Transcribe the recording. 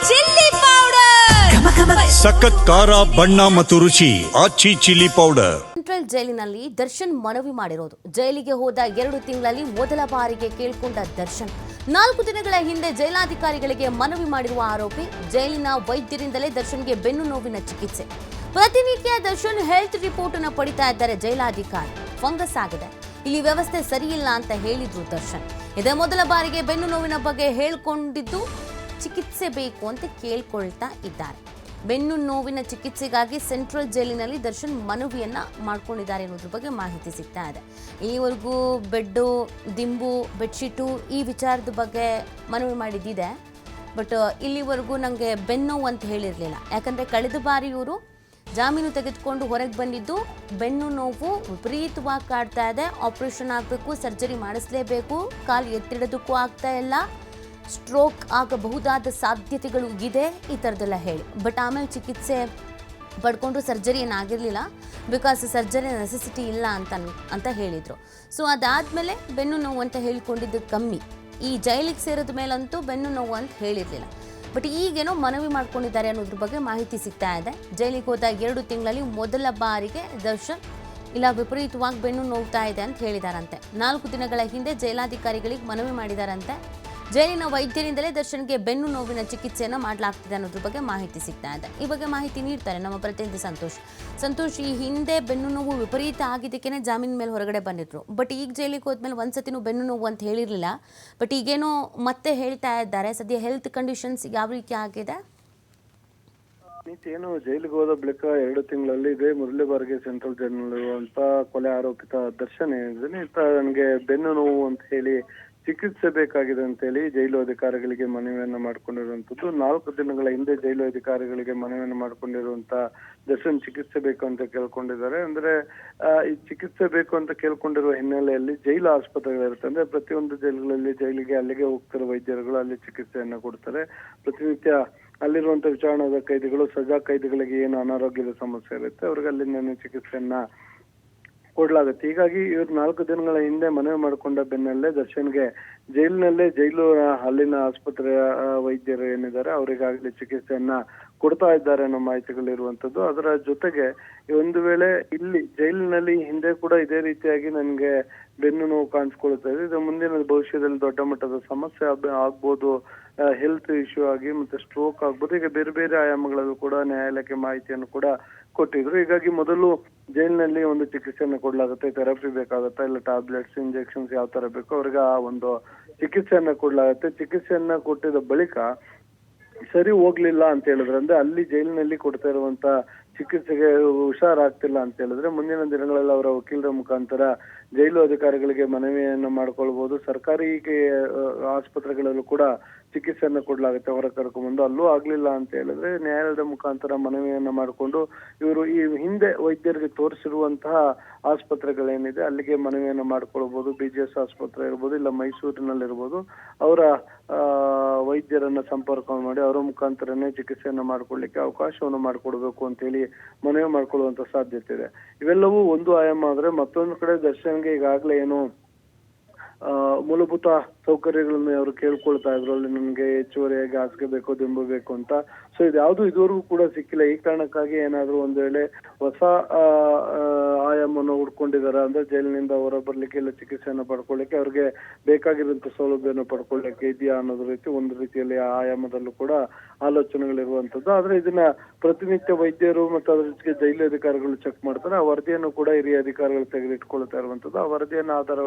Chilli powder, ಸಖತ್ ಖಾರ ಬಣ್ಣ ಮತ್ತು ರುಚಿ ಆಚಿ ಚಿಲ್ಲಿ ಪೌಡರ್. ಸೆಂಟ್ರಲ್ ಜೈಲಿನಲ್ಲಿ ದರ್ಶನ್ ಮನವಿ ಮಾಡಿರೋದು. ಜೈಲಿಗೆ ಹೋದ 2 ತಿಂಗಳಲ್ಲಿ ಮೊದಲ ಬಾರಿಗೆ ಕೇಳ್ಕೊಂಡ ದರ್ಶನ್ 4 ದಿನಗಳ ಹಿಂದೆ ಜೈಲಾಧಿಕಾರಿಗಳಿಗೆ ಮನವಿ ಮಾಡಿರುವ ಆರೋಪಿ. ಜೈಲಿನ ವೈದ್ಯರಿಂದಲೇ ದರ್ಶನ್ಗೆ ಬೆನ್ನು ನೋವಿನ ಚಿಕಿತ್ಸೆ. ಪ್ರತಿನಿತ್ಯ ದರ್ಶನ್ ಹೆಲ್ತ್ ರಿಪೋರ್ಟ್ ಅನ್ನು ಪಡಿತಾ ಇದ್ದಾರೆ ಜೈಲಾಧಿಕಾರಿ. ಫಂಗಸ್ ಆಗಿದೆ, ಇಲ್ಲಿ ವ್ಯವಸ್ಥೆ ಸರಿಯಿಲ್ಲ ಅಂತ ಹೇಳಿದ್ರು ದರ್ಶನ್. ಇದೇ ಮೊದಲ ಬಾರಿಗೆ ಬೆನ್ನು ನೋವಿನ ಬಗ್ಗೆ ಹೇಳ್ಕೊಂಡಿದ್ದು, ಚಿಕಿತ್ಸೆ ಬೇಕು ಅಂತ ಕೇಳ್ಕೊಳ್ತಾ ಇದ್ದಾರೆ. ಬೆನ್ನು ನೋವಿನ ಚಿಕಿತ್ಸೆಗಾಗಿ ಸೆಂಟ್ರಲ್ ಜೈಲಿನಲ್ಲಿ ದರ್ಶನ್ ಮನವಿಯನ್ನ ಮಾಡ್ಕೊಂಡಿದ್ದಾರೆ ಅನ್ನೋದ್ರ ಬಗ್ಗೆ ಮಾಹಿತಿ ಸಿಗ್ತಾ ಇದೆ. ಇಲ್ಲಿವರೆಗೂ ಬೆಡ್ಡು, ದಿಂಬು, ಬೆಡ್ಶೀಟು ಈ ವಿಚಾರದ ಬಗ್ಗೆ ಮನವಿ ಮಾಡಿದ್ದಿದೆ. ಬಟ್ ಇಲ್ಲಿವರೆಗೂ ನನಗೆ ಬೆನ್ನು ನೋವು ಅಂತ ಹೇಳಿರಲಿಲ್ಲ. ಯಾಕಂದರೆ ಕಳೆದ ಬಾರಿ ಇವರು ಜಾಮೀನು ತೆಗೆದುಕೊಂಡು ಹೊರಗೆ ಬಂದಿದ್ದು ಬೆನ್ನು ನೋವು ವಿಪರೀತವಾಗಿ ಕಾಡ್ತಾ ಇದೆ, ಆಪರೇಷನ್ ಆಗಬೇಕು, ಸರ್ಜರಿ ಮಾಡಿಸಲೇಬೇಕು, ಕಾಲು ಎತ್ತಿಡೋದಕ್ಕೂ ಆಗ್ತಾ ಇಲ್ಲ, ಸ್ಟ್ರೋಕ್ ಆಗಬಹುದಾದ ಸಾಧ್ಯತೆಗಳು ಇದೆ, ಈ ಥರದ್ದೆಲ್ಲ ಹೇಳಿ. ಬಟ್ ಆಮೇಲೆ ಚಿಕಿತ್ಸೆ ಪಡ್ಕೊಂಡು ಸರ್ಜರಿ ಏನಾಗಿರಲಿಲ್ಲ, ಬಿಕಾಸ್ ಸರ್ಜರಿ ನೆಸೆಸಿಟಿ ಇಲ್ಲ ಅಂತ ಹೇಳಿದರು. ಸೊ ಅದಾದಮೇಲೆ ಬೆನ್ನು ನೋವು ಅಂತ ಹೇಳ್ಕೊಂಡಿದ್ದು ಕಮ್ಮಿ. ಈ ಜೈಲಿಗೆ ಸೇರಿದ ಮೇಲಂತೂ ಬೆನ್ನು ನೋವು ಅಂತ ಹೇಳಿರಲಿಲ್ಲ. ಬಟ್ ಈಗೇನೋ ಮನವಿ ಮಾಡ್ಕೊಂಡಿದ್ದಾರೆ ಅನ್ನೋದ್ರ ಬಗ್ಗೆ ಮಾಹಿತಿ ಸಿಗ್ತಾ ಇದೆ. ಜೈಲಿಗೆ ಹೋದ 2 ತಿಂಗಳಲ್ಲಿ ಮೊದಲ ಬಾರಿಗೆ ದರ್ಶನ್ ಇಲ್ಲ ವಿಪರೀತವಾಗಿ ಬೆನ್ನು ನೋವ್ತಾ ಇದೆ ಅಂತ ಹೇಳಿದಾರಂತೆ. 4 ದಿನಗಳ ಹಿಂದೆ ಜೈಲಾಧಿಕಾರಿಗಳಿಗೆ ಮನವಿ ಮಾಡಿದಾರಂತೆ. ಜೈಲಿನ ವೈದ್ಯರಿಂದಲೇ ದರ್ಶನ್ಗೆ ಬೆನ್ನು ನೋವಿನ ಚಿಕಿತ್ಸೆಯನ್ನು ಮಾಡಲಾಗ್ತಿದೆ ಅನ್ನೋದ್ರ ಬಗ್ಗೆ ಮಾಹಿತಿ ಸಿಗ್ತಾ ಇದೆ. ಈ ಬಗ್ಗೆ ಮಾಹಿತಿ ನೀಡ್ತಾರೆ ನಮ್ಮ ಪ್ರತಿನಿಧಿ ಸಂತೋಷ್. ಈ ಹಿಂದೆ ಬೆನ್ನು ನೋವು ವಿಪರೀತ ಆಗಿದ್ದಕ್ಕೇನೆ ಜಾಮೀನ್ ಮೇಲೆ ಹೊರಗಡೆ ಬಂದಿದ್ರು. ಬಟ್ ಈಗ ಜೈಲಿಗೆ ಹೋದ್ಮೇಲೆ ಒಂದ್ಸತಿನೂ ಬೆನ್ನು ನೋವು ಅಂತ ಹೇಳಿರಲಿಲ್ಲ. ಬಟ್ ಈಗೇನೋ ಮತ್ತೆ ಹೇಳ್ತಾ ಇದ್ದಾರೆ. ಸದ್ಯ ಹೆಲ್ತ್ ಕಂಡೀಷನ್ಸ್ ಯಾವ ರೀತಿ ಆಗಿದೆ? ಏನು ಜೈಲಿಗೆ ಹೋದ ಬಳಿಕ 2 ತಿಂಗಳಲ್ಲಿ ಇದೇ ಮೊದಲೇ ಬಾರಿಗೆ ಸೆಂಟ್ರಲ್ ಜೈಲಿನಲ್ಲಿರುವಂತ ಕೊಲೆ ಆರೋಪಿತ ದರ್ಶನ್ ಏನಿದ್ದಾನೆ, ನನಗೆ ಬೆನ್ನು ನೋವು ಅಂತ ಹೇಳಿ ಚಿಕಿತ್ಸೆ ಬೇಕಾಗಿದೆ ಅಂತ ಹೇಳಿ ಜೈಲು ಅಧಿಕಾರಿಗಳಿಗೆ ಮನವಿಯನ್ನ ಮಾಡ್ಕೊಂಡಿರುವಂತದ್ದು. 4 ದಿನಗಳ ಹಿಂದೆ ಜೈಲು ಅಧಿಕಾರಿಗಳಿಗೆ ಮನವಿಯನ್ನ ಮಾಡ್ಕೊಂಡಿರುವಂತ ದರ್ಶನ್ ಚಿಕಿತ್ಸೆ ಬೇಕು ಅಂತ ಕೇಳ್ಕೊಂಡಿದ್ದಾರೆ. ಅಂದ್ರೆ ಈ ಚಿಕಿತ್ಸೆ ಬೇಕು ಅಂತ ಕೇಳ್ಕೊಂಡಿರುವ ಹಿನ್ನೆಲೆಯಲ್ಲಿ ಜೈಲು ಆಸ್ಪತ್ರೆಗಳಿರುತ್ತೆ. ಅಂದ್ರೆ ಪ್ರತಿಯೊಂದು ಜೈಲುಗಳಲ್ಲಿ ಜೈಲಿಗೆ ಅಲ್ಲಿಗೆ ಹೋಗ್ತಿರೋ ವೈದ್ಯರುಗಳು ಅಲ್ಲಿ ಚಿಕಿತ್ಸೆಯನ್ನ ಕೊಡ್ತಾರೆ. ಪ್ರತಿನಿತ್ಯ ಅಲ್ಲಿರುವಂತ ವಿಚಾರಣಾದ ಕೈದಿಗಳು, ಸಜಾ ಕೈದಿಗಳಿಗೆ ಏನು ಅನಾರೋಗ್ಯದ ಸಮಸ್ಯೆ ಇರುತ್ತೆ ಅವ್ರಿಗೆ ಅಲ್ಲಿಂದ ಚಿಕಿತ್ಸೆಯನ್ನ ಕೊಡ್ಲಾಗುತ್ತೆ. ಹೀಗಾಗಿ ಇವ್ರು 4 ದಿನಗಳ ಹಿಂದೆ ಮನವಿ ಮಾಡಿಕೊಂಡ ಬೆನ್ನಲ್ಲೇ ದರ್ಶನ್ಗೆ ಜೈಲು ಅಲ್ಲಿನ ಆಸ್ಪತ್ರೆಯ ವೈದ್ಯರು ಏನಿದ್ದಾರೆ ಅವರಿಗಾಗಲೇ ಚಿಕಿತ್ಸೆಯನ್ನ ಕೊಡ್ತಾ ಇದ್ದಾರೆ ಅನ್ನೋ ಮಾಹಿತಿಗಳಿರುವಂತದ್ದು. ಅದರ ಜೊತೆಗೆ ಒಂದು ವೇಳೆ ಇಲ್ಲಿ ಜೈಲಿನಲ್ಲಿ ಹಿಂದೆ ಕೂಡ ಇದೇ ರೀತಿಯಾಗಿ ನನಗೆ ಬೆನ್ನು ನೋವು ಕಾಣಿಸ್ಕೊಳ್ತಾ ಇದೆ, ಇದು ಮುಂದಿನ ಭವಿಷ್ಯದಲ್ಲಿ ದೊಡ್ಡ ಮಟ್ಟದ ಸಮಸ್ಯೆ ಆಗ್ಬೋದು, ಹೆಲ್ತ್ ಇಶ್ಯೂ ಆಗಿ ಮತ್ತೆ ಸ್ಟ್ರೋಕ್ ಆಗ್ಬೋದು, ಈಗ ಬೇರೆ ಬೇರೆ ಆಯಾಮಗಳಲ್ಲೂ ಕೂಡ ನ್ಯಾಯಾಲಯಕ್ಕೆ ಮಾಹಿತಿಯನ್ನು ಕೂಡ ಕೊಟ್ಟಿದ್ರು. ಹೀಗಾಗಿ ಮೊದಲು ಜೈಲಿನಲ್ಲಿ ಒಂದು ಚಿಕಿತ್ಸೆಯನ್ನು ಕೊಡ್ಲಾಗುತ್ತೆ, ಥೆರಪಿ ಬೇಕಾಗುತ್ತೆ, ಇಲ್ಲ ಟ್ಯಾಬ್ಲೆಟ್ಸ್, ಇಂಜೆಕ್ಷನ್ಸ್ ಯಾವ ತರ ಬೇಕೋ ಅವ್ರಿಗೆ ಆ ಒಂದು ಚಿಕಿತ್ಸೆಯನ್ನ ಕೊಡ್ಲಾಗುತ್ತೆ. ಚಿಕಿತ್ಸೆಯನ್ನ ಕೊಟ್ಟಿದ ಬಳಿಕ ಸರಿ ಹೋಗ್ಲಿಲ್ಲ ಅಂತ ಹೇಳಿದ್ರೆ, ಅಂದ್ರೆ ಅಲ್ಲಿ ಜೈಲಿನಲ್ಲಿ ಕೊಡ್ತಾ ಇರುವಂತ ಚಿಕಿತ್ಸೆಗೆ ಹುಷಾರಾಗ್ತಿಲ್ಲ ಅಂತ ಹೇಳಿದ್ರೆ ಮುಂದಿನ ದಿನಗಳಲ್ಲಿ ಅವರ ವಕೀಲರ ಮುಖಾಂತರ ಜೈಲು ಅಧಿಕಾರಿಗಳಿಗೆ ಮನವಿಯನ್ನ ಮಾಡ್ಕೊಳ್ಬಹುದು. ಸರ್ಕಾರಿ ಆಸ್ಪತ್ರೆಗಳಲ್ಲೂ ಕೂಡ ಚಿಕಿತ್ಸೆಯನ್ನ ಕೊಡ್ಲಾಗುತ್ತೆ ಹೊರ ಕರ್ಕೊಂಡ್ಬಂದು. ಅಲ್ಲೂ ಆಗ್ಲಿಲ್ಲ ಅಂತ ಹೇಳಿದ್ರೆ ನ್ಯಾಯಾಲಯದ ಮುಖಾಂತರ ಮನವಿಯನ್ನ ಮಾಡಿಕೊಂಡು ಇವರು ಈ ಹಿಂದೆ ವೈದ್ಯರಿಗೆ ತೋರಿಸಿರುವಂತಹ ಆಸ್ಪತ್ರೆಗಳೇನಿದೆ ಅಲ್ಲಿಗೆ ಮನವಿಯನ್ನ ಮಾಡ್ಕೊಳ್ಬಹುದು. BGS ಆಸ್ಪತ್ರೆ ಇರ್ಬೋದು, ಇಲ್ಲ ಮೈಸೂರಿನಲ್ಲಿರ್ಬೋದು, ಅವರ ವೈದ್ಯರನ್ನ ಸಂಪರ್ಕ ಮಾಡಿ ಅವರ ಮುಖಾಂತರನೇ ಚಿಕಿತ್ಸೆಯನ್ನ ಮಾಡ್ಕೊಳ್ಳಿಕ್ಕೆ ಅವಕಾಶವನ್ನು ಮಾಡಿಕೊಡ್ಬೇಕು ಅಂತ ಹೇಳಿ ಮನವಿ ಮಾಡ್ಕೊಳ್ಳುವಂತ ಸಾಧ್ಯತೆ ಇದೆ. ಇವೆಲ್ಲವೂ ಒಂದು ಆಯಾಮ ಆದ್ರೆ, ಮತ್ತೊಂದು ಕಡೆ ದರ್ಶನ್ಗೆ ಈಗಾಗ್ಲೇ ಏನು ಮೂಲಭೂತ ಸೌಕರ್ಯಗಳನ್ನು ಅವರು ಕೇಳ್ಕೊಳ್ತಾ ಇದ್ರು, ಅಲ್ಲಿ ನಮ್ಗೆ ಹೆಚ್ಚುವರಿಯಾಗಿ ಹಾಸಿಗೆ ಬೇಕು, ದಿಂಬು ಬೇಕು ಅಂತ. ಸೊ ಇದ್ಯಾವುದು ಇದುವರೆಗೂ ಕೂಡ ಸಿಕ್ಕಿಲ್ಲ. ಈ ಕಾರಣಕ್ಕಾಗಿ ಏನಾದ್ರು ಒಂದ್ ವೇಳೆ ಹೊಸ ಆಯಾಮವನ್ನು ಹುಡ್ಕೊಂಡಿದಾರ ಅಂದ್ರೆ ಜೈಲಿನಿಂದ ಹೊರ ಬರ್ಲಿಕ್ಕೆ, ಇಲ್ಲ ಚಿಕಿತ್ಸೆಯನ್ನು ಪಡ್ಕೊಳ್ಳಿಕ್ಕೆ ಅವ್ರಿಗೆ ಬೇಕಾಗಿರುವಂತ ಸೌಲಭ್ಯವನ್ನು ಪಡ್ಕೊಳ್ಳಿಕ್ಕೆ ಇದೆಯಾ ಅನ್ನೋದು ರೀತಿ ಒಂದು ರೀತಿಯಲ್ಲಿ ಆ ಆಯಾಮದಲ್ಲೂ ಕೂಡ ಆಲೋಚನೆಗಳಿರುವಂತದ್ದು. ಆದ್ರೆ ಇದನ್ನ ಪ್ರತಿನಿತ್ಯ ವೈದ್ಯರು ಮತ್ತು ಅದ್ರ ಜೊತೆಗೆ ಜೈಲು ಅಧಿಕಾರಿಗಳು ಚೆಕ್ ಮಾಡ್ತಾರೆ. ಆ ವರದಿಯನ್ನು ಕೂಡ ಹಿರಿಯ ಅಧಿಕಾರಿಗಳು ತೆಗೆದಿಟ್ಕೊಳ್ತಾ ಇರುವಂತದ್ದು. ಆ ವರದಿಯನ್ನು ಆಧಾರ